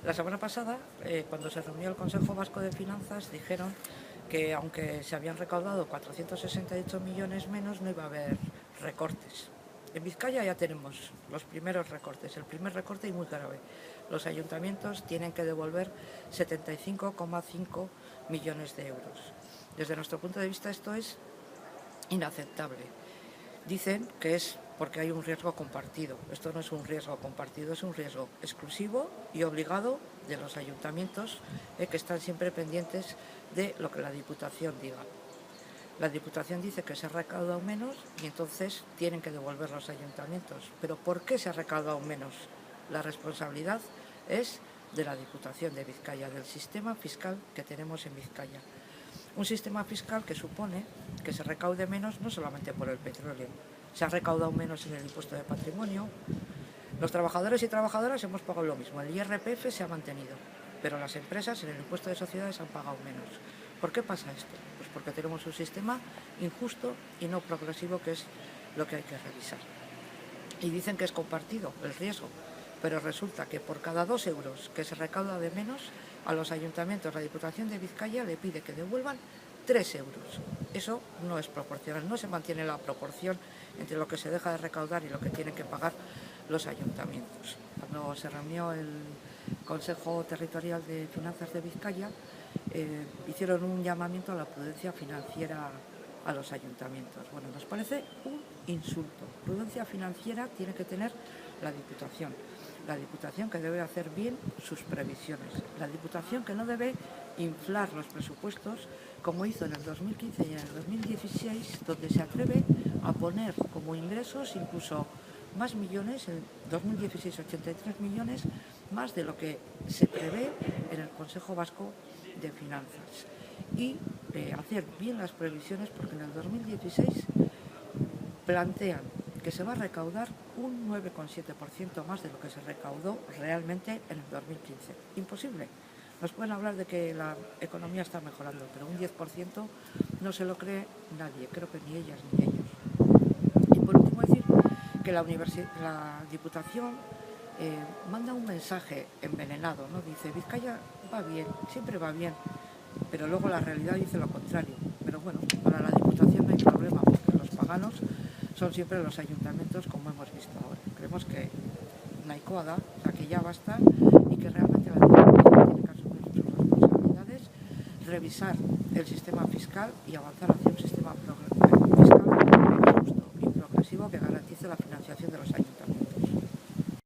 La semana pasada, cuando se reunió el Consejo Vasco de Finanzas, dijeron que aunque se habían recaudado 468 millones menos, no iba a haber recortes. En Vizcaya ya tenemos los primeros recortes, el primer recorte y muy grave. Los ayuntamientos tienen que devolver 75,5 millones de euros. Desde nuestro punto de vista esto es inaceptable. Dicen que es porque hay un riesgo compartido. Esto no es un riesgo compartido, es un riesgo exclusivo y obligado de los ayuntamientos, que están siempre pendientes de lo que la Diputación diga. La Diputación dice que se ha recaudado menos y entonces tienen que devolver los ayuntamientos. ¿Pero por qué se ha recaudado menos? La responsabilidad es de la Diputación de Vizcaya, del sistema fiscal que tenemos en Vizcaya. Un sistema fiscal que supone que se recaude menos no solamente por el petróleo. Se ha recaudado menos en el impuesto de patrimonio. Los trabajadores y trabajadoras hemos pagado lo mismo. El IRPF se ha mantenido, pero las empresas en el impuesto de sociedades han pagado menos. ¿Por qué pasa esto? Pues porque tenemos un sistema injusto y no progresivo, que es lo que hay que revisar. Y dicen que es compartido el riesgo, pero resulta que por cada 2 euros que se recauda de menos, a los ayuntamientos, la Diputación de Vizcaya le pide que devuelvan 3 euros. Eso no es proporcional, no se mantiene la proporción entre lo que se deja de recaudar y lo que tienen que pagar los ayuntamientos. Cuando se reunió el Consejo Territorial de Finanzas de Vizcaya, hicieron un llamamiento a la prudencia financiera a los ayuntamientos. Bueno, nos parece un insulto. Prudencia financiera tiene que tener la Diputación. La Diputación que debe hacer bien sus previsiones. La Diputación que no debe inflar los presupuestos como hizo en el 2015 y en el 2016, donde se atreve a poner como ingresos incluso más millones, en 2016 83 millones, más de lo que se prevé en el Consejo Vasco de Finanzas. Y hacer bien las previsiones, porque en el 2016 plantean que se va a recaudar un 9,7% más de lo que se recaudó realmente en el 2015. Imposible. Nos pueden hablar de que la economía está mejorando, pero un 10% no se lo cree nadie, creo que ni ellas ni ellos. Y por último decir que la Diputación manda un mensaje envenenado, ¿no? Dice, Vizcaya va bien, siempre va bien, pero luego la realidad dice lo contrario. Pero bueno, para la Diputación no hay problema, porque los paganos son siempre los ayuntamientos, como hemos visto ahora. Creemos que nahikoa da, o sea, que ya basta, y que realmente la Diputación tiene que asumir sus responsabilidades, revisar el sistema fiscal y avanzar hacia un sistema fiscal justo y progresivo que garantice la financiación de los ayuntamientos.